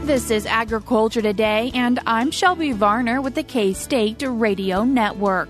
This is Agriculture Today, and I'm Shelby Varner with the K-State Radio Network.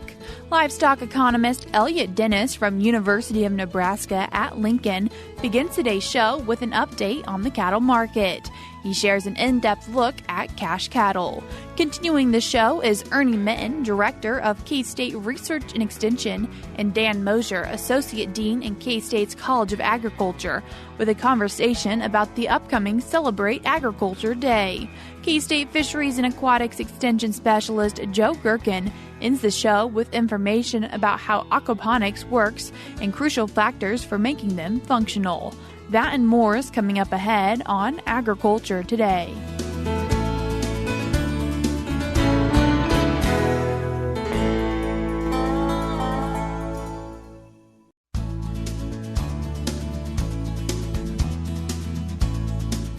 Livestock economist Elliott Dennis from University of Nebraska-Lincoln begins today's show with an update on the cattle market. He shares an in-depth look at cash cattle. Continuing the show is Ernie Minton, Director of K-State Research and Extension, and Dan Moser, Associate Dean in K-State's College of Agriculture, with a conversation about the upcoming Celebrate Agriculture Day. K-State Fisheries and Aquatics Extension Specialist Joe Gerken ends the show with information about how aquaponics works and crucial factors for making them functional. That and more is coming up ahead on Agriculture Today.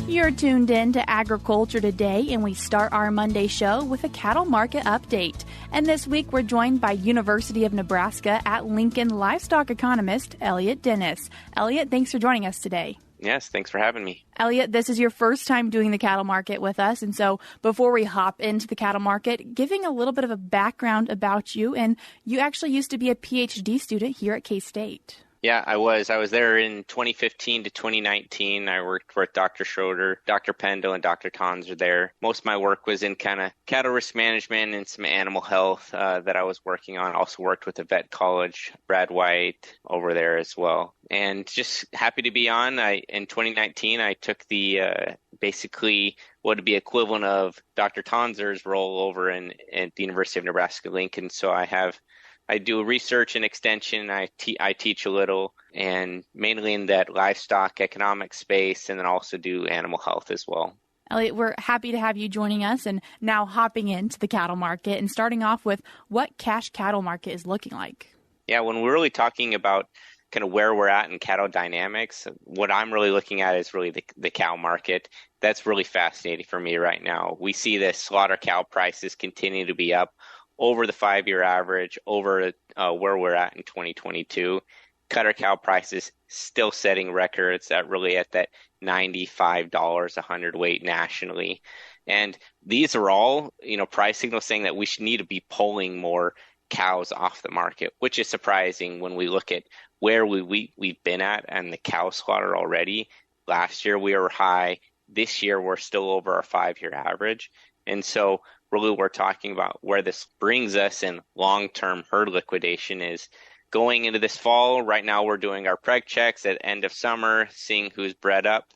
You're tuned in to Agriculture Today, and we start our Monday show with a cattle market update. And this week, we're joined by University of Nebraska-Lincoln livestock economist Elliott Dennis. Elliott, thanks for joining us today. Yes, thanks for having me. Elliott, this is your first time doing the cattle market with us. And so before we hop into the cattle market, giving a little bit of a background about you. And you actually used to be a PhD student here at K-State. Yeah, I was there in 2015 to 2019. I worked with Dr. Schroeder, Dr. Pendle, and Dr. Tonser there. Most of my work was in kind of cattle risk management and some animal health that I was working on. Also worked with the vet college, Brad White, over there as well. And just happy to be on. In 2019, I took the basically what would be equivalent of Dr. Tonser's role over at the University of Nebraska-Lincoln. So I do research and extension. I teach a little, and mainly in that livestock economic space, and then also do animal health as well. Elliott, we're happy to have you joining us, and now hopping into the cattle market and starting off with what cash cattle market is looking like. Yeah, when we're really talking about kind of where we're at in cattle dynamics, what I'm really looking at is really the cow market. That's really fascinating for me right now. We see the slaughter cow prices continue to be up over the 5-year average, over where we're at in 2022. Cutter cow prices still setting records at that $95 a hundredweight nationally. And these are all, price signals saying that we should need to be pulling more cows off the market, which is surprising when we look at where we've been at and the cow slaughter already. Last year we were high. This year we're still over our 5-year average. And so really we're talking about where this brings us in long-term herd liquidation is going into this fall. Right now we're doing our preg checks at end of summer, seeing who's bred up.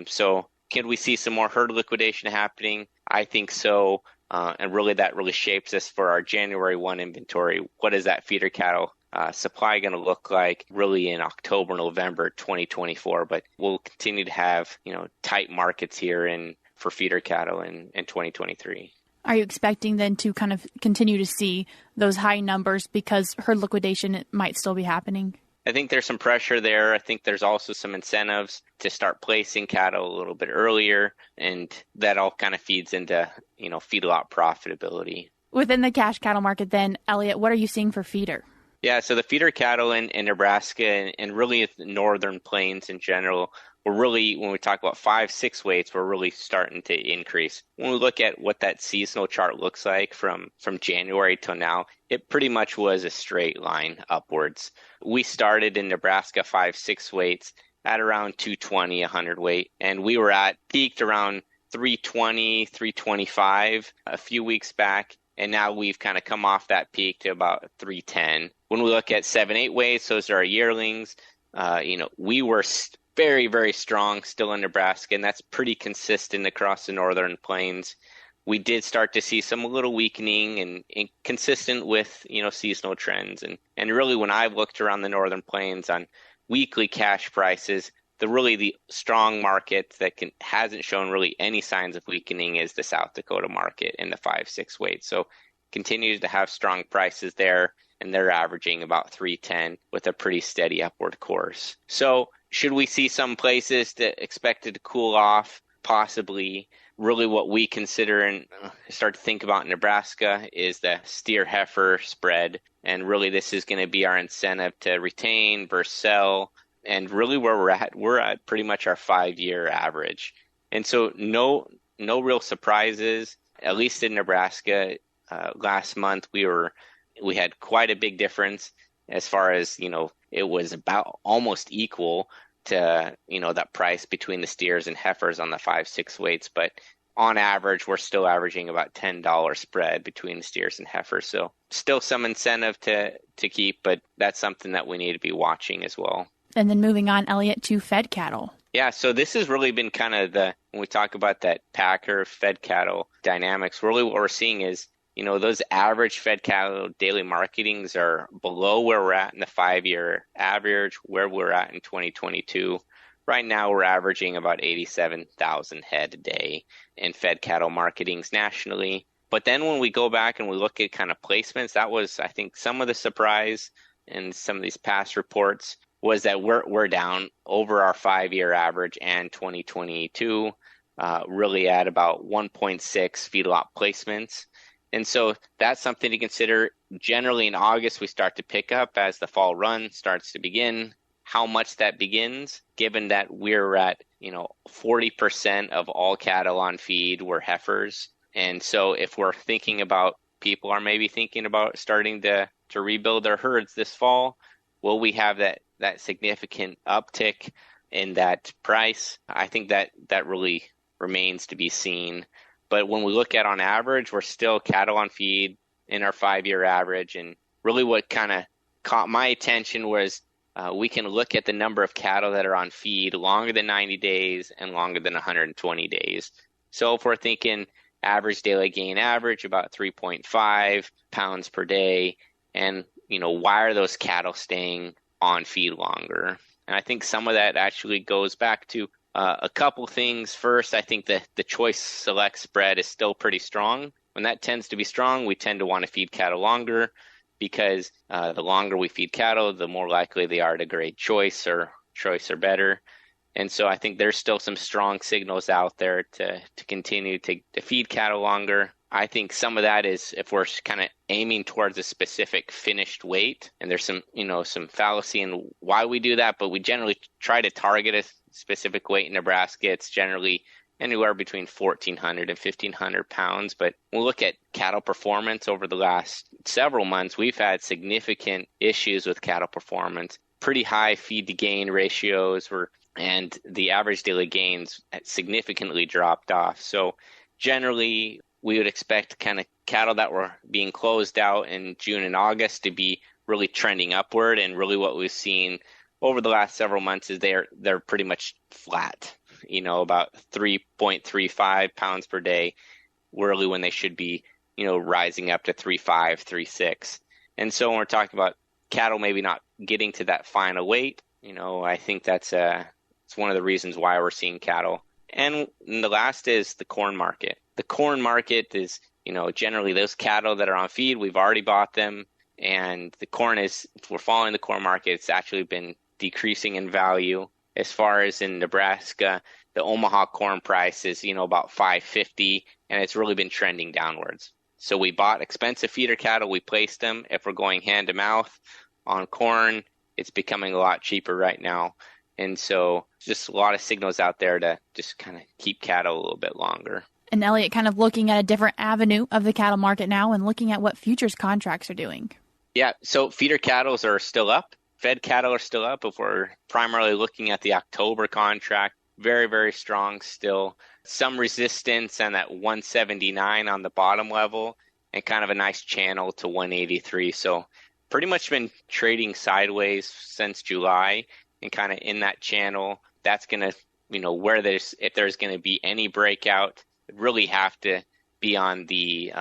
So can we see some more herd liquidation happening? I think so. And really that really shapes us for our January 1 inventory. What is that feeder cattle supply going to look like really in October, November 2024? But we'll continue to have, tight markets here for feeder cattle in 2023. Are you expecting then to kind of continue to see those high numbers because herd liquidation might still be happening? I think there's some pressure there. I think there's also some incentives to start placing cattle a little bit earlier, and that all kind of feeds into, feedlot profitability. Within the cash cattle market then, Elliott, what are you seeing for feeder? Yeah, so the feeder cattle in Nebraska and really the northern plains in general, we're really, when we talk about 5-6 weights, we're really starting to increase. When we look at what that seasonal chart looks like from January till now, it pretty much was a straight line upwards. We started in Nebraska 5-6 weights at around 220 a hundredweight, and we were peaked around 320, 325 a few weeks back. And now we've kind of come off that peak to about 310. When we look at 7-8 weights, those are our yearlings. We were very, very strong still in Nebraska, and that's pretty consistent across the northern plains. We did start to see some little weakening and consistent with, seasonal trends. And really when I've looked around the northern plains on weekly cash prices, the strong market that hasn't shown really any signs of weakening is the South Dakota market in the 5-6 weight. So continues to have strong prices there, and they're averaging about 310 with a pretty steady upward course. So should we see some places that expected to cool off? Possibly. Really what we consider and start to think about in Nebraska is the steer-heifer spread. And really this is going to be our incentive to retain versus sell. And really where we're at pretty much our 5-year average. And so no no real surprises, at least in Nebraska. Last month, we had quite a big difference as far as, it was about almost equal to, that price between the steers and heifers on the 5-6 weights. But on average, we're still averaging about $10 spread between the steers and heifers. So still some incentive to keep, but that's something that we need to be watching as well. And then moving on, Elliott, to fed cattle. Yeah, so this has really been kind of when we talk about that packer fed cattle dynamics, really what we're seeing is, those average fed cattle daily marketings are below where we're at in the 5-year average, where we're at in 2022. Right now, we're averaging about 87,000 head a day in fed cattle marketings nationally. But then when we go back and we look at kind of placements, that was, I think, some of the surprise in some of these past reports was that we're down over our 5-year average and 2022, really at about 1.6 feedlot placements. And so that's something to consider. Generally in August, we start to pick up as the fall run starts to begin. How much that begins, given that we're at, 40% of all cattle on feed were heifers. And so if we're thinking about, people are maybe thinking about starting to rebuild their herds this fall, will we have that significant uptick in that price? I think that really remains to be seen. But when we look at on average, we're still cattle on feed in our 5-year average. And really what kind of caught my attention was we can look at the number of cattle that are on feed longer than 90 days and longer than 120 days. So if we're thinking average daily gain average, about 3.5 pounds per day, and, why are those cattle staying on feed longer? And I think some of that actually goes back to a couple things. First, I think that the choice select spread is still pretty strong. When that tends to be strong, we tend to want to feed cattle longer because the longer we feed cattle, the more likely they are to grade choice or better. And so I think there's still some strong signals out there to continue to feed cattle longer. I think some of that is if we're kind of aiming towards a specific finished weight, and there's some fallacy in why we do that, but we generally try to target a specific weight in Nebraska. It's generally anywhere between 1,400 and 1,500 pounds. But when we look at cattle performance over the last several months, we've had significant issues with cattle performance, pretty high feed to gain ratios and the average daily gains significantly dropped off. So generally, we would expect kind of cattle that were being closed out in June and August to be really trending upward. And really what we've seen over the last several months is they're pretty much flat, about 3.35 pounds per day, really when they should be, rising up to 3.5, 3.6. And so when we're talking about cattle maybe not getting to that final weight, I think it's one of the reasons why we're seeing cattle. And the last is the corn market. The corn market is, generally those cattle that are on feed, we've already bought them. And the corn if we're following the corn market, it's actually been decreasing in value. As far as in Nebraska, the Omaha corn price is, about $5.50, and it's really been trending downwards. So we bought expensive feeder cattle, we placed them. If we're going hand to mouth on corn, it's becoming a lot cheaper right now. And so just a lot of signals out there to just kind of keep cattle a little bit longer. And Elliott, kind of looking at a different avenue of the cattle market now and looking at what futures contracts are doing. Yeah, so feeder cattle are still up. Fed cattle are still up. If we're primarily looking at the October contract, very, very strong still. Some resistance on that 179 on the bottom level and kind of a nice channel to 183. So pretty much been trading sideways since July and kind of in that channel. That's going to, if there's going to be any breakout, really have to be on the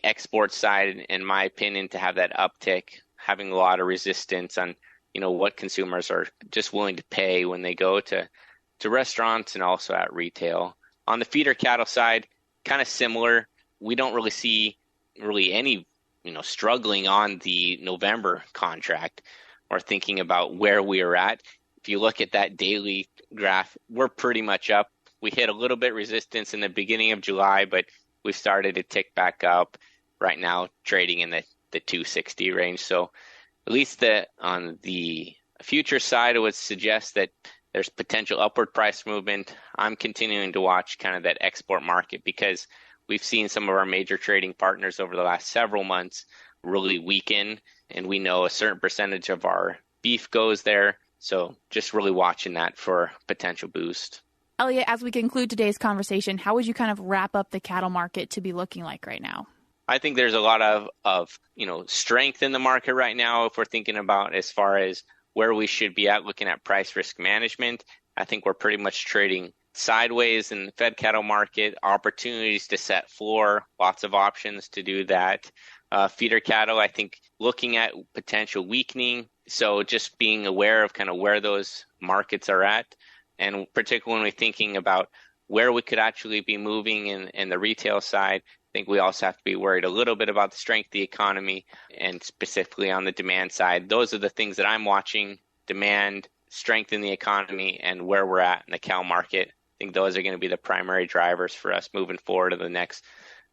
export side, in my opinion, to have that uptick, having a lot of resistance on, what consumers are just willing to pay when they go to restaurants and also at retail. On the feeder cattle side, kind of similar. We don't really see any, struggling on the November contract or thinking about where we are at. If you look at that daily graph, we're pretty much up. We hit a little bit resistance in the beginning of July, but we've started to tick back up right now, trading in the 260 range. So at least on the future side, it would suggest that there's potential upward price movement. I'm continuing to watch kind of that export market because we've seen some of our major trading partners over the last several months really weaken, and we know a certain percentage of our beef goes there. So just really watching that for potential boost. Elliott, as we conclude today's conversation, how would you kind of wrap up the cattle market to be looking like right now? I think there's a lot of strength in the market right now if we're thinking about as far as where we should be at looking at price risk management. I think we're pretty much trading sideways in the fed cattle market, opportunities to set floor, lots of options to do that. Feeder cattle, I think looking at potential weakening. So just being aware of kind of where those markets are at, and particularly when we're thinking about where we could actually be moving in the retail side, I think we also have to be worried a little bit about the strength of the economy and specifically on the demand side. Those are the things that I'm watching: demand, strength in the economy, and where we're at in the cow market. I think those are going to be the primary drivers for us moving forward in the next,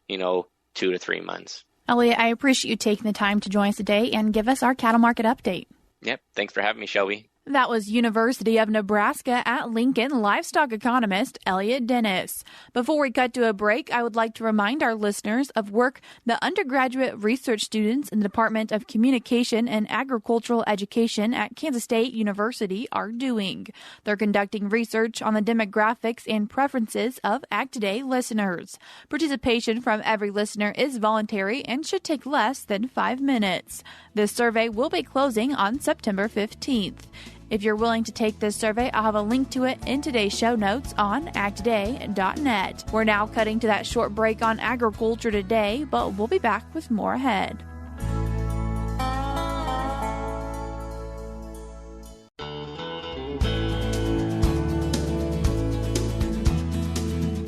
2 to 3 months. Elliott, I appreciate you taking the time to join us today and give us our cattle market update. Yep. Thanks for having me, Shelby. That was University of Nebraska-Lincoln livestock economist Elliott Dennis. Before we cut to a break, I would like to remind our listeners of work the undergraduate research students in the Department of Communication and Agricultural Education at Kansas State University are doing. They're conducting research on the demographics and preferences of Ag Today listeners. Participation from every listener is voluntary and should take less than 5 minutes. This survey will be closing on September 15th. If you're willing to take this survey, I'll have a link to it in today's show notes on agtoday.net. We're now cutting to that short break on Agriculture Today, but we'll be back with more ahead.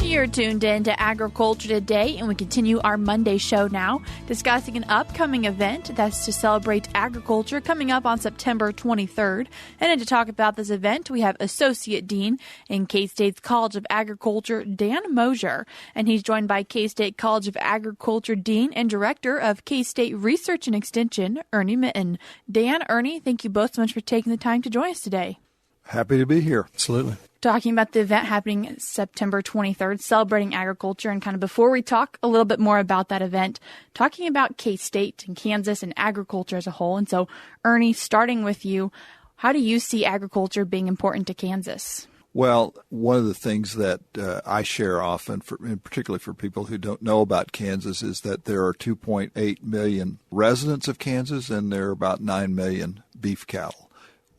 You're tuned in to Agriculture Today, and we continue our Monday show now, discussing an upcoming event that's to celebrate agriculture coming up on September 23rd. And to talk about this event, we have Associate Dean in K-State's College of Agriculture, Dan Moser, and he's joined by K-State College of Agriculture Dean and Director of K-State Research and Extension, Ernie Minton. Dan, Ernie, thank you both so much for taking the time to join us today. Happy to be here. Absolutely. Talking about the event happening September 23rd, celebrating agriculture, and kind of before we talk a little bit more about that event, talking about K-State and Kansas and agriculture as a whole. And so, Ernie, starting with you, how do you see agriculture being important to Kansas? Well, one of the things that I share often, and particularly for people who don't know about Kansas, is that there are 2.8 million residents of Kansas, and there are about 9 million beef cattle.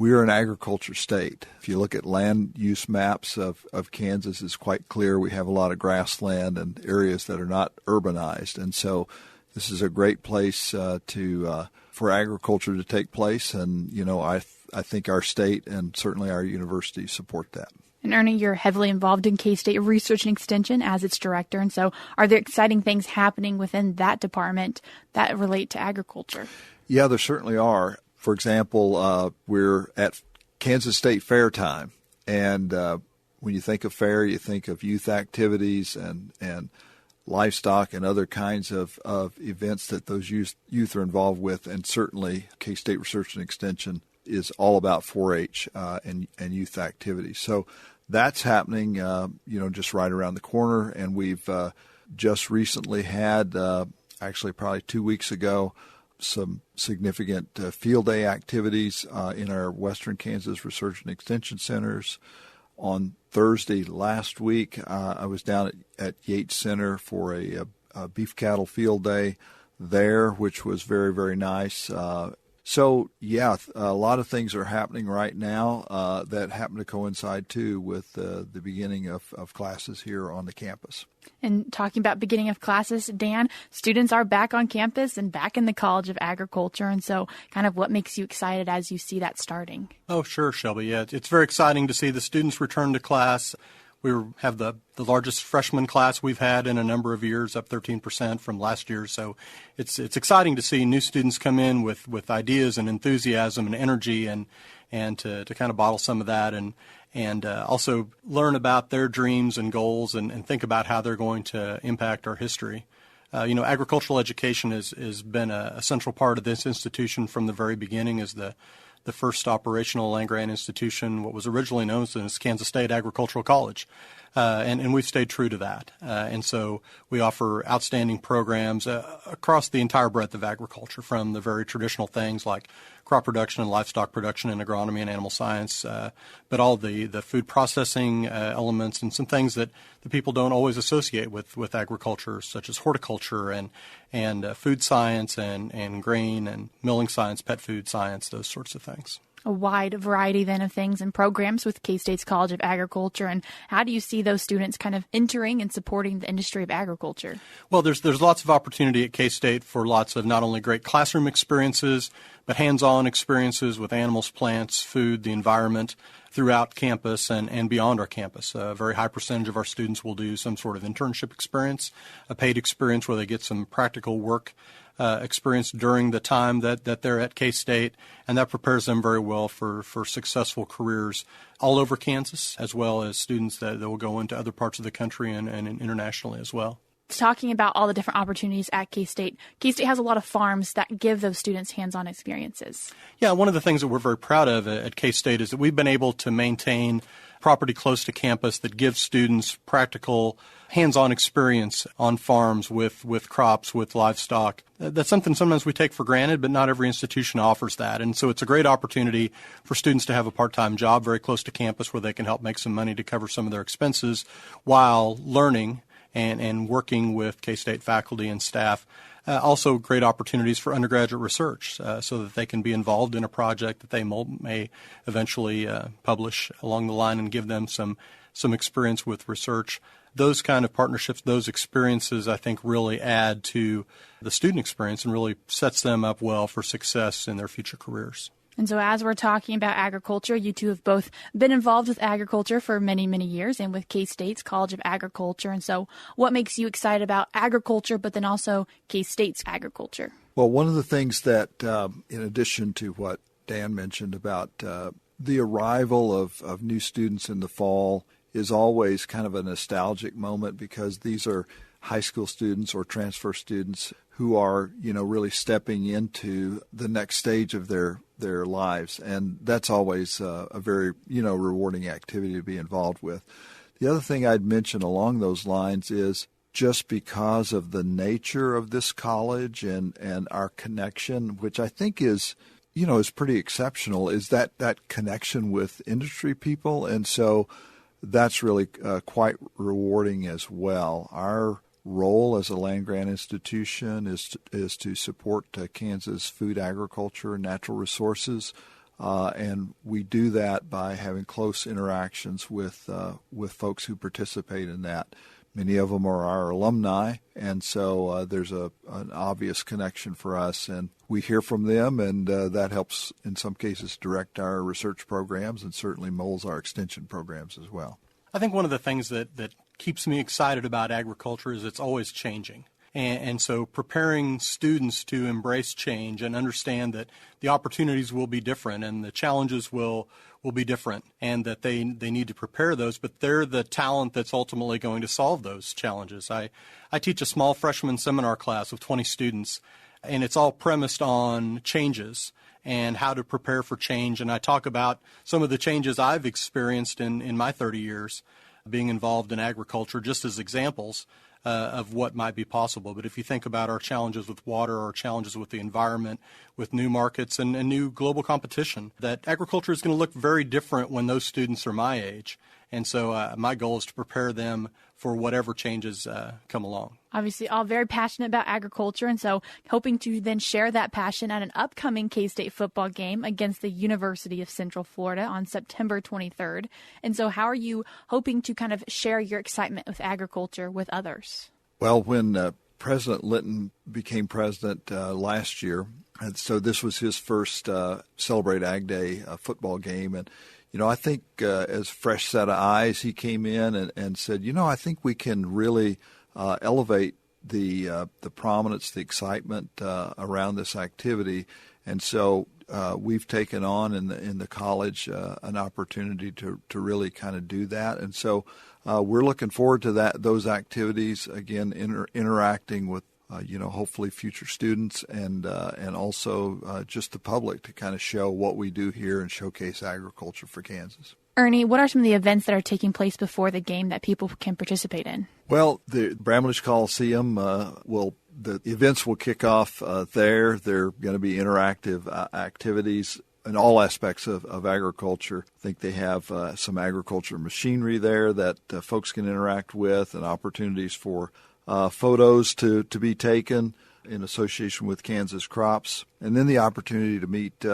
We are an agriculture state. If you look at land use maps of Kansas, it's quite clear we have a lot of grassland and areas that are not urbanized. And so this is a great place for agriculture to take place. And, I think our state and certainly our university support that. And Ernie, you're heavily involved in K-State Research and Extension as its director. And so are there exciting things happening within that department that relate to agriculture? Yeah, there certainly are. For example, we're at Kansas State Fair time, and when you think of fair, you think of youth activities and livestock and other kinds of events that those youth are involved with, and certainly K-State Research and Extension is all about 4-H and youth activities. So that's happening, just right around the corner, and we've just recently had, actually probably 2 weeks ago, some significant field day activities in our Western Kansas Research and Extension centers. On Thursday last week, I was down at Yates Center for a beef cattle field day there, which was very, very nice. So, yeah, a lot of things are happening right now that happen to coincide, too, with the beginning of classes here on the campus. And talking about beginning of classes, Dan, students are back on campus and back in the College of Agriculture. And so kind of what makes you excited as you see that starting? Oh, sure, Shelby. Yeah, it's very exciting to see the students return to class. We have the largest freshman class we've had in a number of years, up 13% from last year. So it's exciting to see new students come in with ideas and enthusiasm and energy and to kind of bottle some of that and also learn about their dreams and goals and think about how they're going to impact our history. Agricultural education has been a central part of this institution from the very beginning as the the first operational land-grant institution, what was originally known as Kansas State Agricultural College. And we've stayed true to that. And so we offer outstanding programs across the entire breadth of agriculture, from the very traditional things like crop production and livestock production and agronomy and animal science, but all the food processing elements and some things that the people don't always associate with agriculture, such as horticulture and food science and grain and milling science, pet food science, those sorts of things. A wide variety then of things and programs with K-State's College of Agriculture. And how do you see those students kind of entering and supporting the industry of agriculture? Well, there's lots of opportunity at K-State for lots of not only great classroom experiences, but hands-on experiences with animals, plants, food, the environment throughout campus and beyond our campus. A very high percentage of our students will do some sort of internship experience, a paid experience where they get some practical work experience during the time that they're at K-State, and that prepares them very well for successful careers all over Kansas, as well as students that will go into other parts of the country and internationally as well. Talking about all the different opportunities at K-State, K-State has a lot of farms that give those students hands-on experiences. Yeah, one of the things that we're very proud of at K-State is that we've been able to maintain property close to campus that gives students practical hands-on experience on farms with crops, with livestock. That's something sometimes we take for granted, but not every institution offers that. And so it's a great opportunity for students to have a part-time job very close to campus where they can help make some money to cover some of their expenses while learning and working with K-State faculty and staff. Also great opportunities for undergraduate research so that they can be involved in a project that they may eventually publish along the line and give them some experience with research. Those kind of partnerships, those experiences, I think, really add to the student experience and really sets them up well for success in their future careers. And so as we're talking about agriculture, you two have both been involved with agriculture for many, many years and with K-State's College of Agriculture. And so what makes you excited about agriculture, but then also K-State's agriculture? Well, one of the things that, in addition to what Dan mentioned about the arrival of new students in the fall, is always kind of a nostalgic moment because these are high school students or transfer students who are, really stepping into the next stage of their lives. And that's always a very, rewarding activity to be involved with. The other thing I'd mention along those lines is just because of the nature of this college and our connection, which I think is pretty exceptional, is that connection with industry people. And so that's really quite rewarding as well. Our role as a land-grant institution is to support Kansas food, agriculture, and natural resources, and we do that by having close interactions with folks who participate in that. Many of them are our alumni, and so there's an obvious connection for us, and we hear from them, and that helps in some cases direct our research programs and certainly molds our extension programs as well. I think one of the things that keeps me excited about agriculture is it's always changing. And so preparing students to embrace change and understand that the opportunities will be different and the challenges will be different and that they need to prepare those, but they're the talent that's ultimately going to solve those challenges. I teach a small freshman seminar class of 20 students, and it's all premised on changes and how to prepare for change. And I talk about some of the changes I've experienced in my 30 years being involved in agriculture just as examples of what might be possible. But if you think about our challenges with water, our challenges with the environment, with new markets and new global competition, that agriculture is going to look very different when those students are my age. And so my goal is to prepare them for whatever changes come along. Obviously, all very passionate about agriculture, and so hoping to then share that passion at an upcoming K-State football game against the University of Central Florida on September 23rd. And so how are you hoping to kind of share your excitement with agriculture with others? Well, when President Linton became president last year, and so this was his first Celebrate Ag Day football game, and I think as fresh set of eyes, he came in and said, I think we can really elevate the prominence, the excitement around this activity. And so we've taken on in the college an opportunity to really kind of do that. And so we're looking forward to those activities, again, interacting with hopefully future students and also just the public to kind of show what we do here and showcase agriculture for Kansas. Ernie, what are some of the events that are taking place before the game that people can participate in? Well, the Bramlage Coliseum the events will kick off there. There are going to be interactive activities in all aspects of agriculture. I think they have some agriculture machinery there that folks can interact with, and opportunities for photos to be taken in association with Kansas crops, and then the opportunity to meet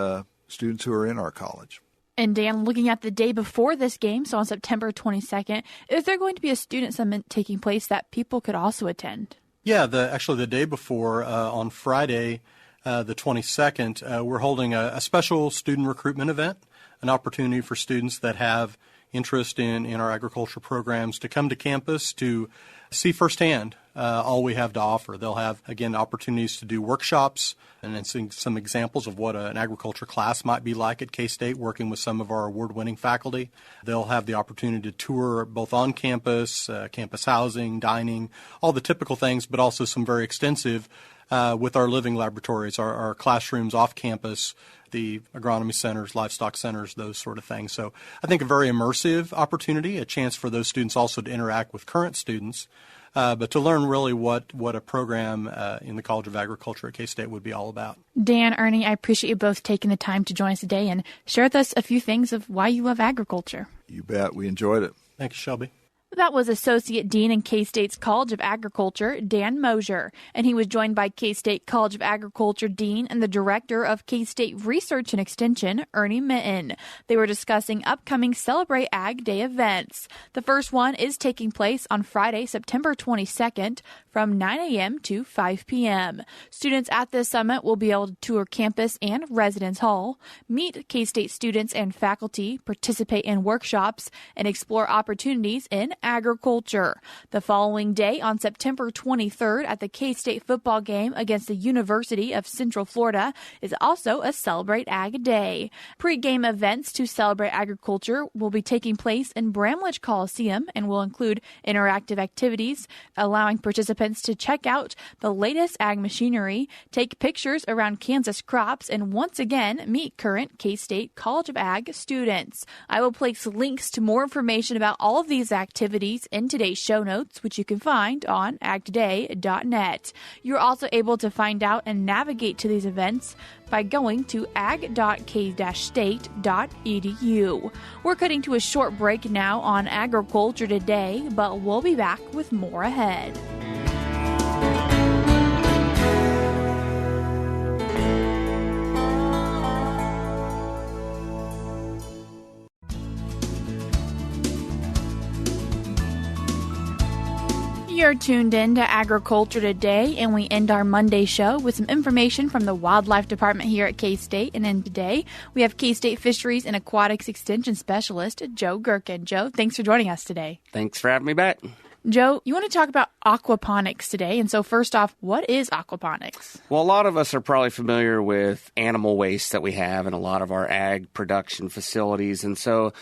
students who are in our college. And Dan, looking at the day before this game, so on September 22nd, is there going to be a student summit taking place that people could also attend? Yeah, actually the day before, on Friday, the 22nd, we're holding a special student recruitment event, an opportunity for students that have interest in our agriculture programs to come to campus to see firsthand all we have to offer. They'll have, again, opportunities to do workshops and then seeing some examples of what an agriculture class might be like at K-State, working with some of our award-winning faculty. They'll have the opportunity to tour both on campus, campus housing, dining, all the typical things, but also some very extensive with our living laboratories, our classrooms off campus, the agronomy centers, livestock centers, those sort of things. So I think a very immersive opportunity, a chance for those students also to interact with current students, but to learn really what a program in the College of Agriculture at K-State would be all about. Dan, Ernie, I appreciate you both taking the time to join us today and share with us a few things of why you love agriculture. You bet. We enjoyed it. Thank you, Shelby. That was Associate Dean in K-State's College of Agriculture, Dan Moser, and he was joined by K-State College of Agriculture Dean and the Director of K-State Research and Extension, Ernie Minton. They were discussing upcoming Celebrate Ag Day events. The first one is taking place on Friday, September 22nd from 9 a.m. to 5 p.m. Students at this summit will be able to tour campus and residence hall, meet K-State students and faculty, participate in workshops, and explore opportunities in agriculture. The following day, on September 23rd, at the K-State football game against the University of Central Florida, is also a Celebrate Ag Day. Pre-game events to celebrate agriculture will be taking place in Bramlage Coliseum and will include interactive activities, allowing participants to check out the latest ag machinery, take pictures around Kansas crops, and once again meet current K-State College of Ag students. I will place links to more information about all of these activities in today's show notes, which you can find on agtoday.net. You're also able to find out and navigate to these events by going to ag.k-state.edu. We're cutting to a short break now on Agriculture Today, but we'll be back with more ahead. You're tuned in to Agriculture Today, and we end our Monday show with some information from the Wildlife Department here at K-State. And then today, we have K-State Fisheries and Aquatics Extension Specialist, Joe Gerken. Joe, thanks for joining us today. Thanks for having me back. Joe, you want to talk about aquaponics today. And so first off, what is aquaponics? Well, a lot of us are probably familiar with animal waste that we have in a lot of our ag production facilities. And so,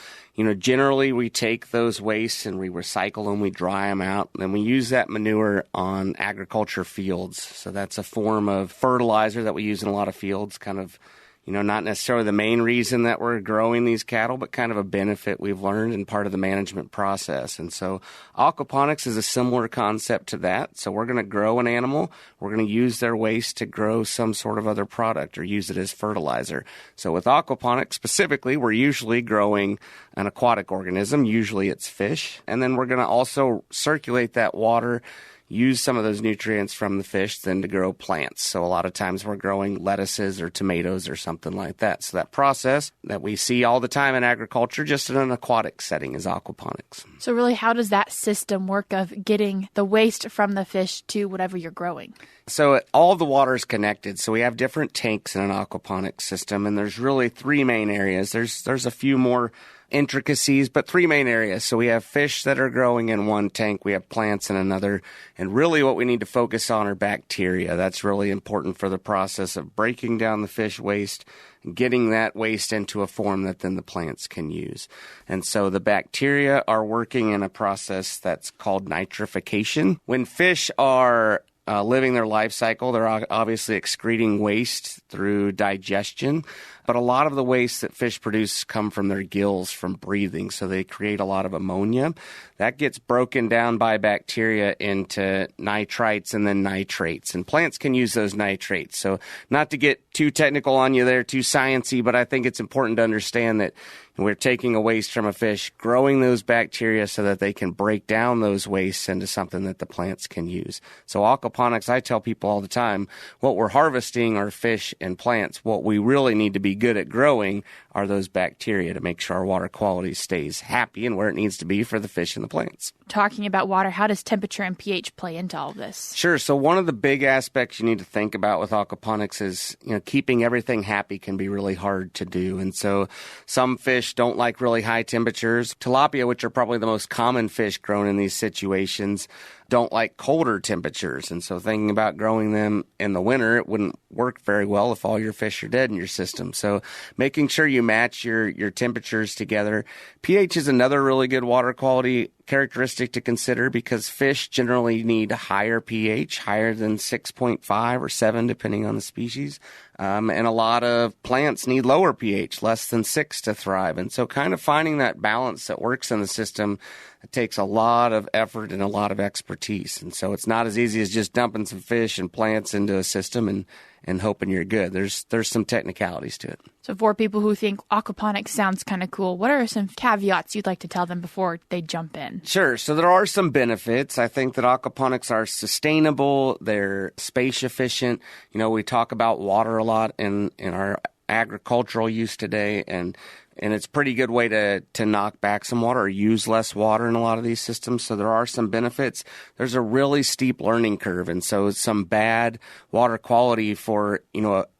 generally we take those wastes and we recycle them, we dry them out, and we use that manure on agriculture fields. So that's a form of fertilizer that we use in a lot of fields, kind of not necessarily the main reason that we're growing these cattle, but kind of a benefit we've learned and part of the management process. And so aquaponics is a similar concept to that. So we're going to grow an animal. We're going to use their waste to grow some sort of other product or use it as fertilizer. So with aquaponics specifically, we're usually growing an aquatic organism. Usually it's fish. And then we're going to also circulate that water, use some of those nutrients from the fish then to grow plants. So a lot of times we're growing lettuces or tomatoes or something like that. So that process that we see all the time in agriculture, just in an aquatic setting, is aquaponics. So really, how does that system work of getting the waste from the fish to whatever you're growing? So all of the water is connected. So we have different tanks in an aquaponics system, and there's really three main areas. There's a few more intricacies, but three main areas. So we have fish that are growing in one tank, we have plants in another, and really what we need to focus on are bacteria. That's really important for the process of breaking down the fish waste, getting that waste into a form that then the plants can use. And so the bacteria are working in a process that's called nitrification. When fish are living their life cycle. They're obviously excreting waste through digestion. But a lot of the waste that fish produce come from their gills from breathing, so they create a lot of ammonia. That gets broken down by bacteria into nitrites and then nitrates, and plants can use those nitrates. So not to get too technical on you there, too sciencey, but I think it's important to understand that we're taking a waste from a fish, growing those bacteria so that they can break down those wastes into something that the plants can use. So aquaponics, I tell people all the time, what we're harvesting are fish and plants. What we really need to be good at growing are those bacteria to make sure our water quality stays happy and where it needs to be for the fish and the plants. Talking about water, how does temperature and pH play into all of this? Sure. So one of the big aspects you need to think about with aquaponics is, keeping everything happy can be really hard to do. And so some fish don't like really high temperatures. Tilapia, which are probably the most common fish grown in these situations, don't like colder temperatures. And so thinking about growing them in the winter, it wouldn't work very well if all your fish are dead in your system. So making sure you match your temperatures together. pH is another really good water quality characteristic to consider because fish generally need higher pH, higher than 6.5 or 7, depending on the species. And a lot of plants need lower pH, less than 6 to thrive. And so kind of finding that balance that works in the system, it takes a lot of effort and a lot of expertise. And so it's not as easy as just dumping some fish and plants into a system and hoping you're good. There's some technicalities to it. So for people who think aquaponics sounds kind of cool, what are some caveats you'd like to tell them before they jump in? Sure. So there are some benefits. I think that aquaponics are sustainable. They're space efficient. We talk about water a lot in our agricultural use today, and it's a pretty good way to knock back some water or use less water in a lot of these systems. So there are some benefits. There's a really steep learning curve, and so some bad water quality for,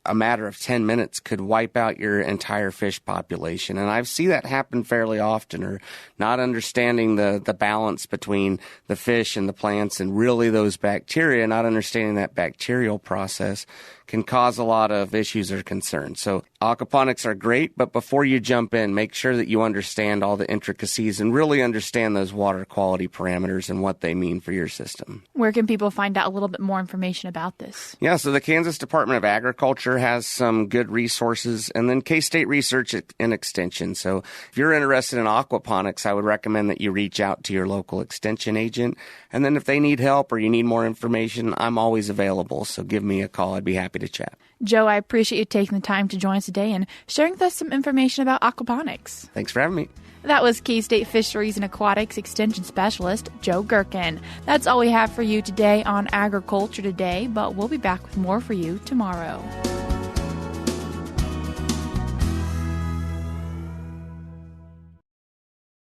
a matter of 10 minutes could wipe out your entire fish population. And I see that happen fairly often, or not understanding the balance between the fish and the plants and really those bacteria, not understanding that bacterial process can cause a lot of issues or concerns. So aquaponics are great, but before you jump in, make sure that you understand all the intricacies and really understand those water quality parameters and what they mean for your system. Where can people find out a little bit more information about this? Yeah, so the Kansas Department of Agriculture has some good resources, and then K-State Research and Extension. So if you're interested in aquaponics, I would recommend that you reach out to your local extension agent. And then if they need help or you need more information, I'm always available. So give me a call. I'd be happy to chat. Joe, I appreciate you taking the time to join us today and sharing with us some information about aquaponics. Thanks for having me. That was K-State Fisheries and Aquatics Extension Specialist Joe Gerken. That's all we have for you today on Agriculture Today, but we'll be back with more for you tomorrow.